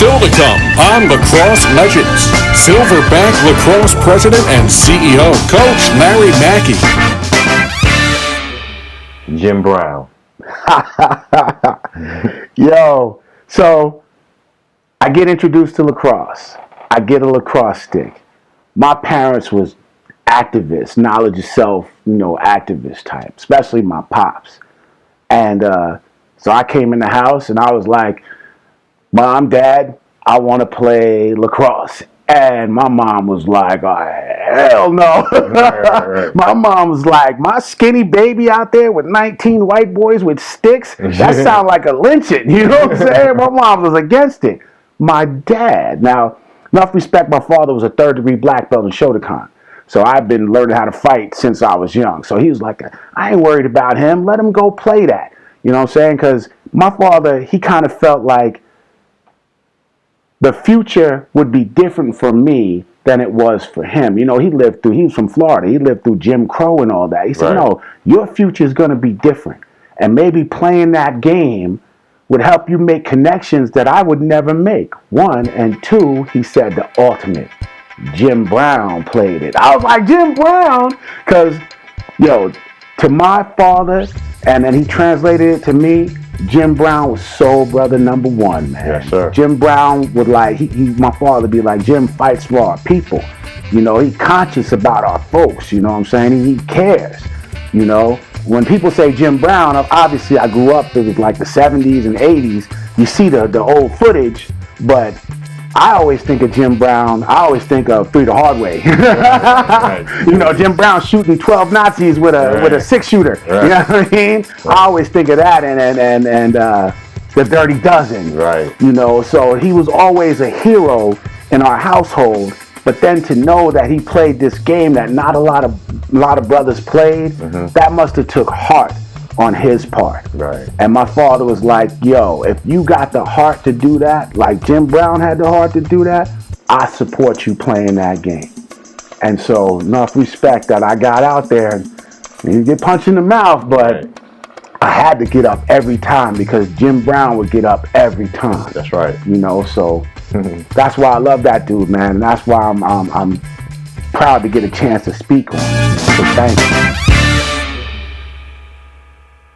Still to come on Lacrosse Legends, Silverback Lacrosse President and CEO, Coach Larry Mackey. Jim Brown. Yo, so I get introduced to lacrosse. I get a lacrosse stick. My parents was activists, knowledge of self, activist type, especially my pops. And so I came in the house and I was like, Mom, Dad, I want to play lacrosse. And my mom was like, oh, hell no. Right. My mom was like, my skinny baby out there with 19 white boys with sticks, that sounds like a lynching. You know what I'm saying? My mom was against it. My dad, now, enough respect, my father was a third-degree black belt in Shotokan. So I've been learning how to fight since I was young. So he was like, I ain't worried about him. Let him go play that. You know what I'm saying? Because my father, he kind of felt like the future would be different for me than it was for him. He was from Florida. He lived through Jim Crow and all that. He said, no, your future is going to be different. And maybe playing that game would help you make connections that I would never make. One, and two, he said the ultimate. Jim Brown played it. I was like, Jim Brown? Because, to my father, and then he translated it to me, Jim Brown was soul brother number one, man. Yes, sir. Jim Brown would my father would be like, Jim fights for our people. He conscious about our folks, you know what I'm saying? He cares, When people say Jim Brown, obviously I grew up, it was like the 70s and 80s. You see the old footage, but I always think of Jim Brown, I always think of Three the Hard Way. Right. Jim Brown shooting 12 Nazis with a 6-shooter. Right. You know what I mean? Right. I always think of that and the Dirty Dozen. Right. So he was always a hero in our household. But then to know that he played this game that not a lot of brothers played, that must have took heart on his part. Right. And my father was like, yo, if you got the heart to do that, like Jim Brown had the heart to do that, I support you playing that game. And so enough respect that I got out there and you get punched in the mouth, but I had to get up every time because Jim Brown would get up every time. That's right. So that's why I love that dude, man. And that's why I'm proud to get a chance to speak on him. So thank you.